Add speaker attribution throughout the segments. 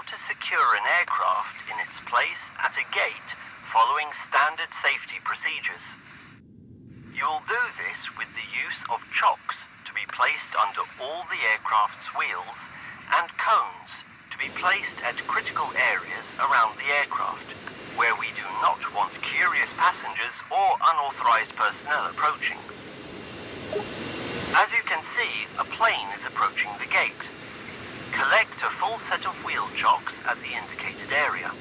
Speaker 1: to secure an aircraft in its place at a gate following standard safety procedures. You will do this with the use of chocks to be placed under all the aircraft's wheels and cones to be placed at critical areas around the aircraft, where we do not want curious passengers or unauthorized personnel approaching. As you can see, a plane is approaching the gate. Collect a full set of wheel chocks at the indicated area.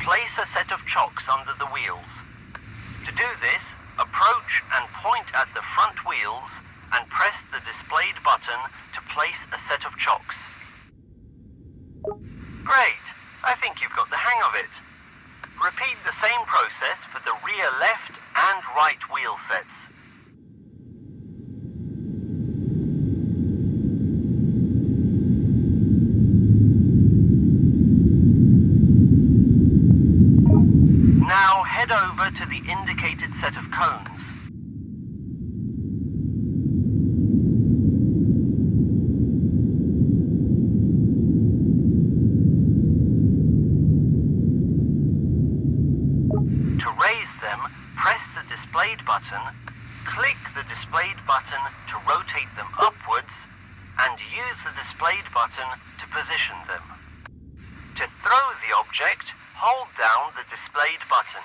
Speaker 1: Place a set of chocks under the wheels. To do this, approach and point at the front wheels and press the displayed button to place a set of chocks. Great! I think you've got the hang of it. Repeat the same process for the rear left and right wheel sets. Now head over to the indicated set of cones. To raise them, press the displayed button, click the displayed button to rotate them upwards, and use the displayed button to position them. To throw the object, hold down the displayed button.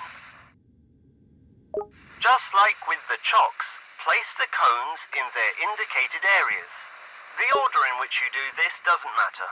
Speaker 1: Just like with the chocks, place the cones in their indicated areas. The order in which you do this doesn't matter.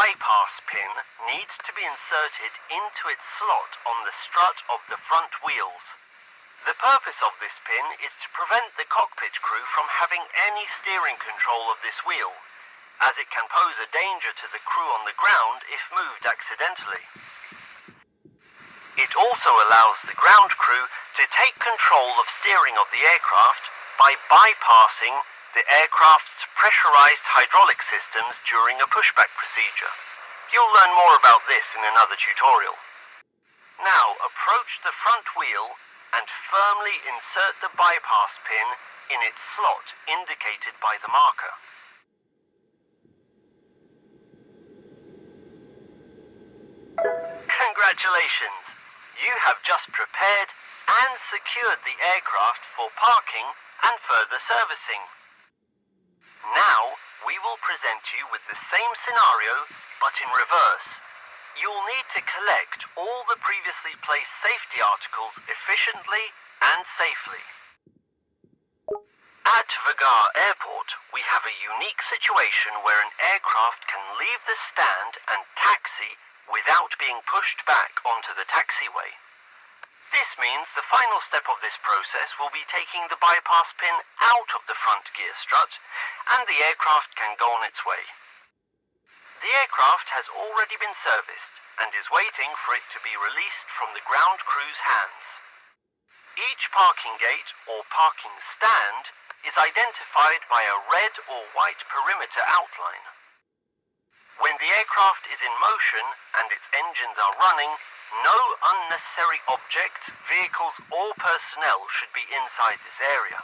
Speaker 1: Bypass pin needs to be inserted into its slot on the strut of the front wheels. The purpose of this pin is to prevent the cockpit crew from having any steering control of this wheel, as it can pose a danger to the crew on the ground if moved accidentally. It also allows the ground crew to take control of steering of the aircraft by bypassing the aircraft's pressurized hydraulic systems during a pushback procedure. You'll learn more about this in another tutorial. Now approach the front wheel and firmly insert the bypass pin in its slot indicated by the marker. Congratulations! You have just prepared and secured the aircraft for parking and further servicing. Now, we will present you with the same scenario, but in reverse. You'll need to collect all the previously placed safety articles efficiently and safely. At Vagar Airport, we have a unique situation where an aircraft can leave the stand and taxi without being pushed back onto the taxiway. This means the final step of this process will be taking the bypass pin out of the front gear strut, and the aircraft can go on its way. The aircraft has already been serviced and is waiting for it to be released from the ground crew's hands. Each parking gate or parking stand is identified by a red or white perimeter outline. When the aircraft is in motion and its engines are running, no unnecessary objects, vehicles or personnel should be inside this area.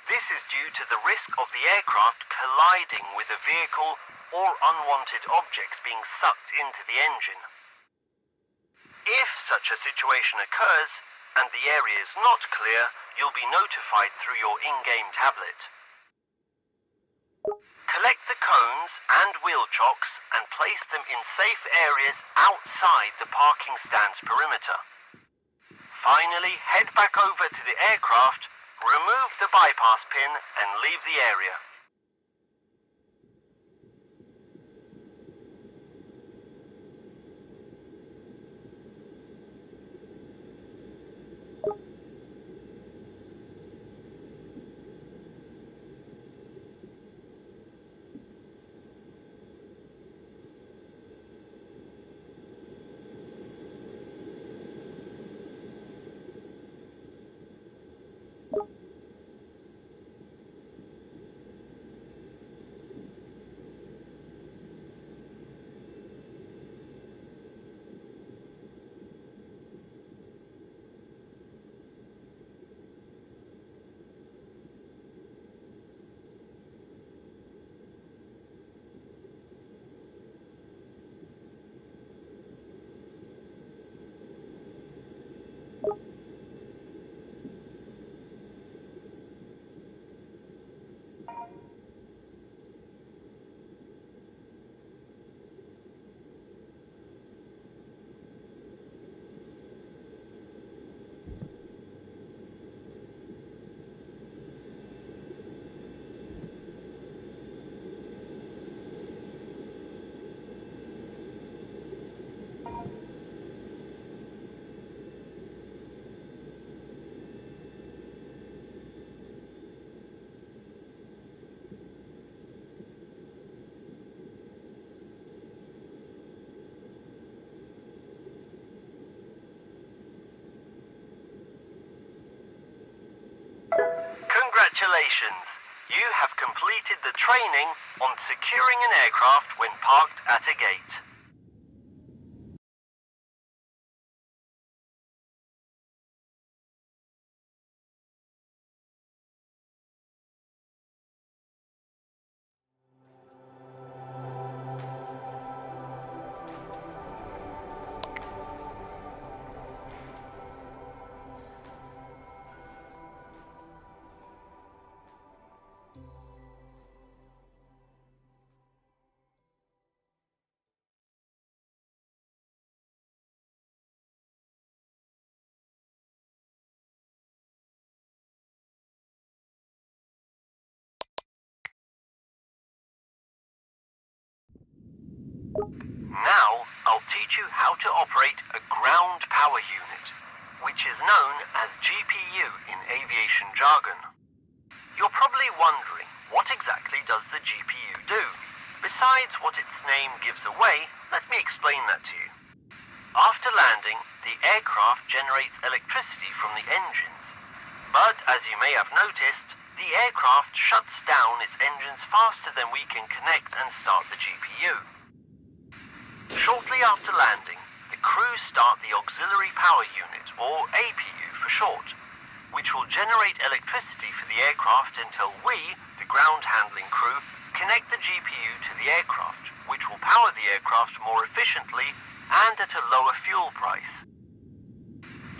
Speaker 1: This is due to the risk of the aircraft colliding with a vehicle or unwanted objects being sucked into the engine. If such a situation occurs and the area is not clear, you'll be notified through your in-game tablet. Collect the cones and wheel chocks and place them in safe areas outside the parking stand's perimeter. Finally, head back over to the aircraft, remove the bypass pin and leave the area. Congratulations! You have completed the training on securing an aircraft when parked at a gate. Now, I'll teach you how to operate a ground power unit, which is known as GPU in aviation jargon. You're probably wondering, what exactly does the GPU do? Besides what its name gives away, let me explain that to you. After landing, the aircraft generates electricity from the engines. But as you may have noticed, the aircraft shuts down its engines faster than we can connect and start the GPU. Shortly after landing, the crew start the Auxiliary Power Unit, or APU for short, which will generate electricity for the aircraft until we, the ground handling crew, connect the GPU to the aircraft, which will power the aircraft more efficiently and at a lower fuel price.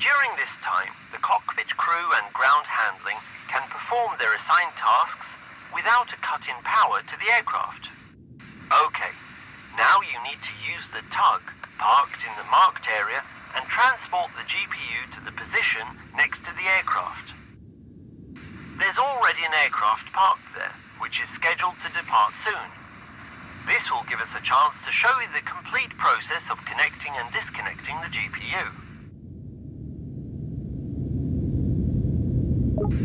Speaker 1: During this time, the cockpit crew and ground handling can perform their assigned tasks without a cut in power to the aircraft. Okay. Now you need to use the tug parked in the marked area and transport the GPU to the position next to the aircraft. There's already an aircraft parked there, which is scheduled to depart soon. This will give us a chance to show you the complete process of connecting and disconnecting the GPU.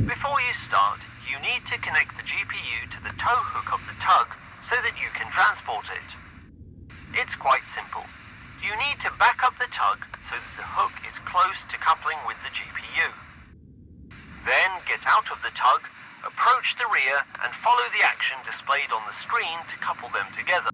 Speaker 1: Before you start, you need to connect the GPU to the tow hook of the tug so that you can transport it. It's quite simple. You need to back up the tug so that the hook is close to coupling with the GPU. Then get out of the tug, approach the rear and follow the action displayed on the screen to couple them together.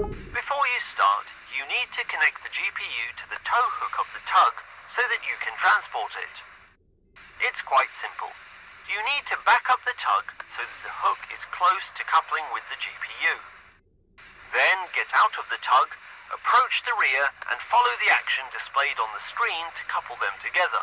Speaker 1: Before you start, you need to connect the GPU to the tow hook of the tug so that you can transport it. It's quite simple. You need to back up the tug so that the hook is close to coupling with the GPU. Then get out of the tug, approach the rear and follow the action displayed on the screen to couple them together.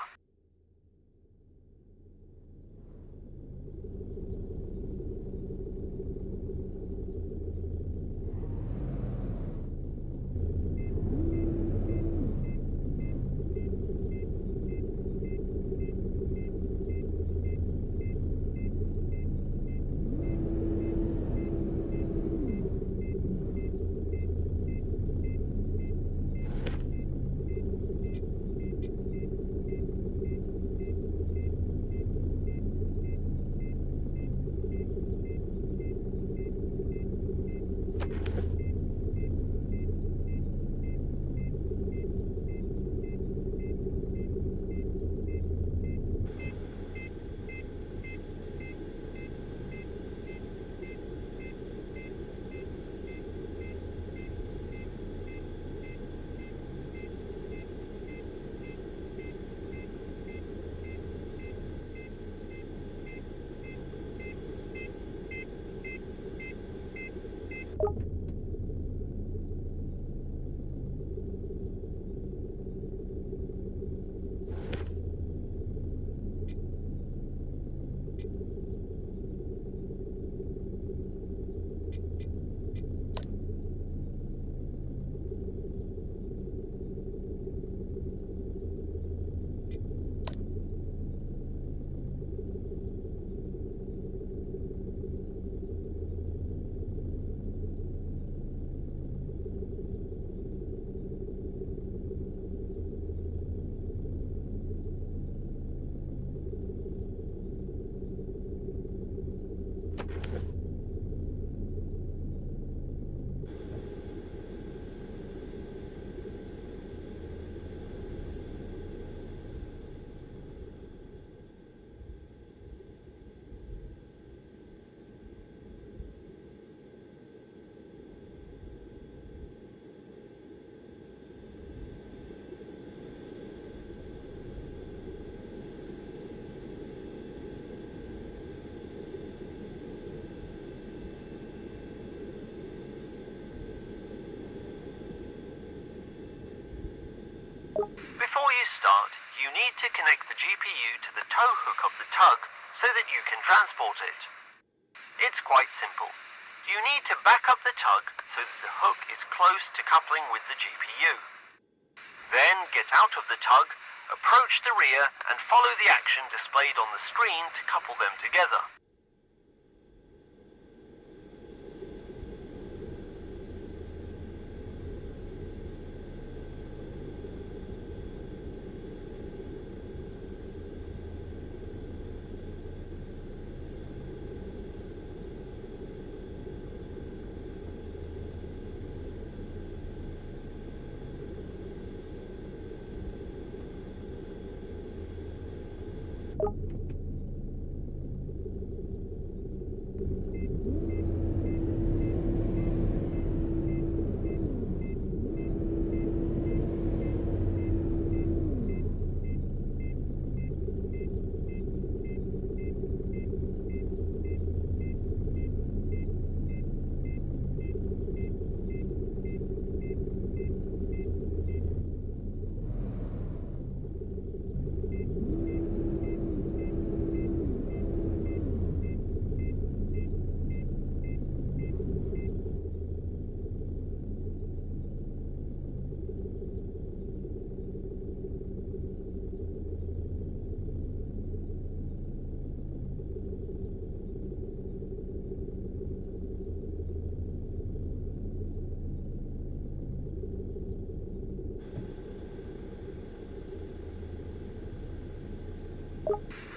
Speaker 1: tow hook of the tug so that you can transport it. It's quite simple. You need to back up the tug so that the hook is close to coupling with the GPU. Then get out of the tug, approach the rear and follow the action displayed on the screen to couple them together.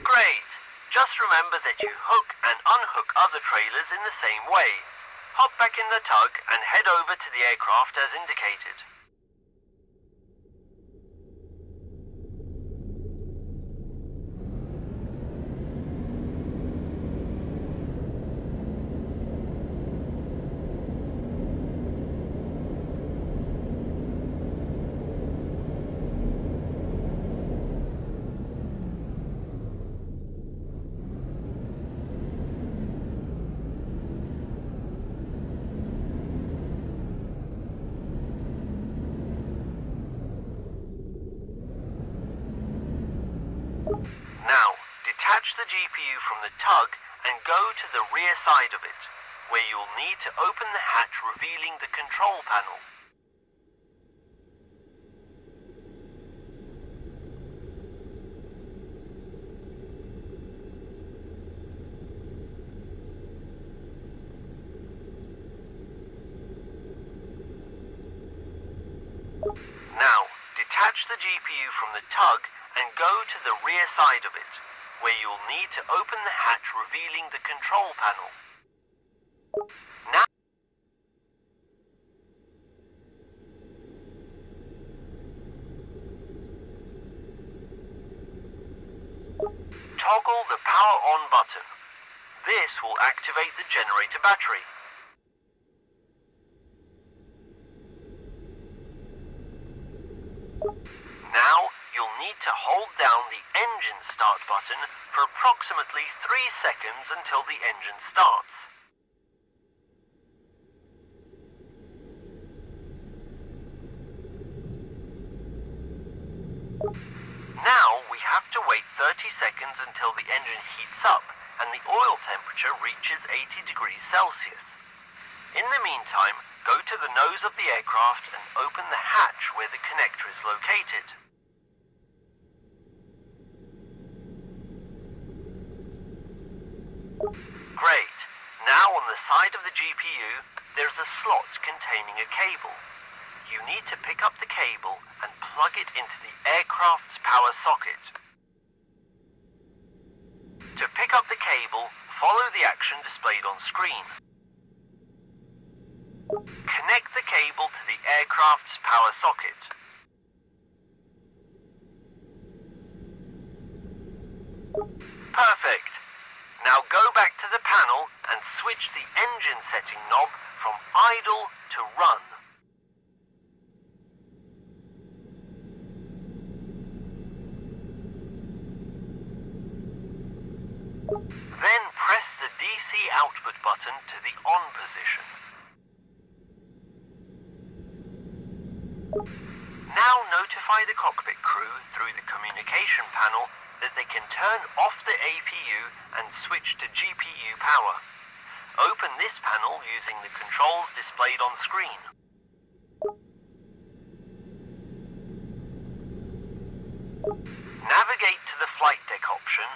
Speaker 1: Great! Just remember that you hook and unhook other trailers in the same way. Hop back in the tug and head over to the aircraft as indicated. Now, detach the GPU from the tug and go to the rear side of it, where you'll need to open the hatch revealing the control panel. Now, detach the GPU from the tug and go to the rear side of it, where you'll need to open the hatch revealing the control panel. Now, toggle the power on button. This will activate the generator battery. Now, you'll need to hold down the engine start button for approximately 3 seconds until the engine starts. Now, we have to wait 30 seconds until the engine heats up and the oil temperature reaches 80 degrees Celsius. In the meantime, go to the nose of the aircraft and open the hatch where the connector is located. Great. Now on the side of the GPU, there's a slot containing a cable. You need to pick up the cable and plug it into the aircraft's power socket. To pick up the cable, follow the action displayed on screen. Connect the cable to the aircraft's power socket. Perfect. Now go back to the panel and switch the engine setting knob from idle to run. Then press the DC output button to the on position. Now notify the cockpit cockpit crew through the communication panel that they can turn off the APU and switch to GPU power. Open this panel using the controls displayed on screen. Navigate to the flight deck option,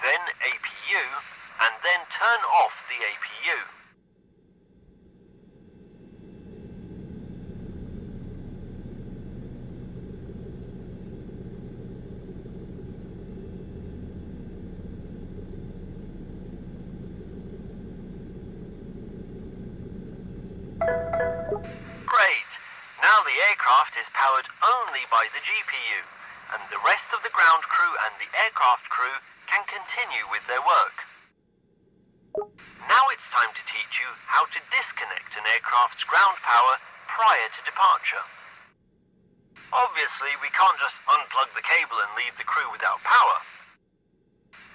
Speaker 1: then APU, and then turn off the APU. Great! Now the aircraft is powered only by the GPU, and the rest of the ground crew and the aircraft crew can continue with their work. Now it's time to teach you how to disconnect an aircraft's ground power prior to departure. Obviously, we can't just unplug the cable and leave the crew without power.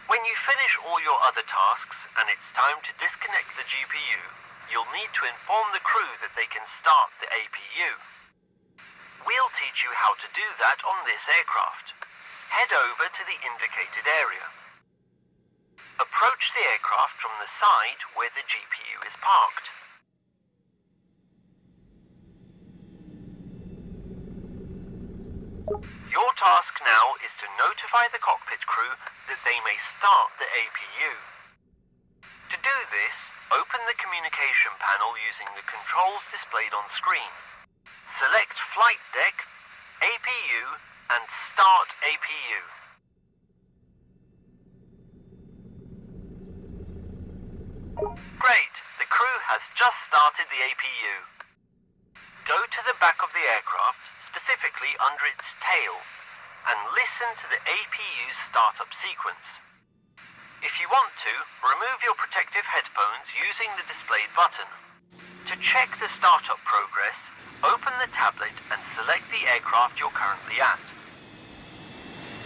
Speaker 1: When you finish all your other tasks and it's time to disconnect the GPU, you'll need to inform the crew that they can start the APU. We'll teach you how to do that on this aircraft. Head over to the indicated area. Approach the aircraft from the side where the GPU is parked. Your task now is to notify the cockpit crew that they may start the APU. To do this, open the communication panel using the controls displayed on screen. Select Flight Deck, APU, and Start APU. Great! The crew has just started the APU. Go to the back of the aircraft, specifically under its tail, and listen to the APU's startup sequence. If you want to, remove your protective headphones using the displayed button. To check the startup progress, open the tablet and select the aircraft you're currently at.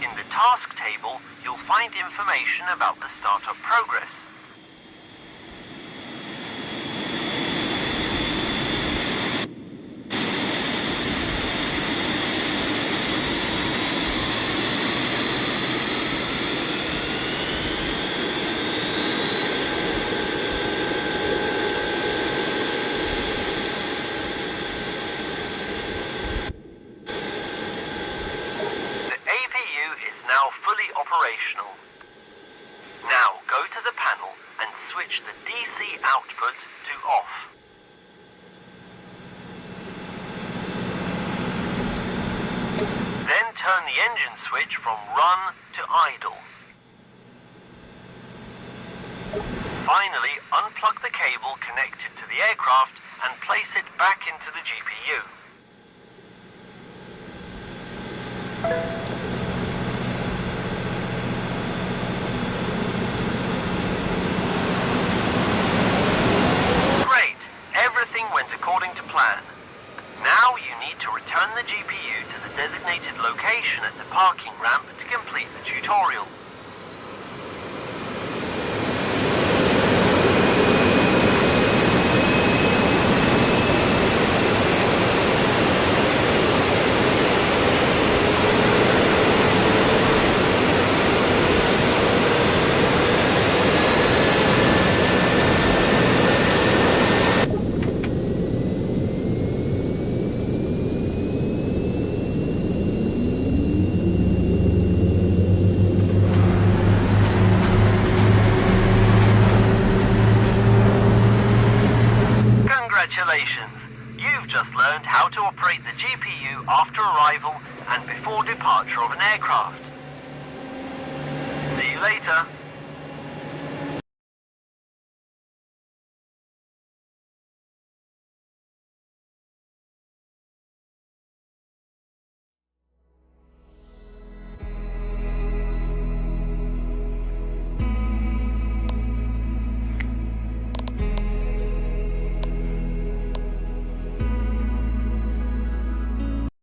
Speaker 1: In the task table, you'll find information about the startup progress. Now fully operational. Now go to the panel and switch the DC output to off. Then turn the engine switch from run to idle. Finally, unplug the cable connected to the aircraft and place it back into the GPU. Everything went according to plan. Now you need to return the GPU to the designated location at the parking ramp to complete the tutorial. Congratulations! You've just learned how to operate the GPU after arrival and before departure of an aircraft. See you later!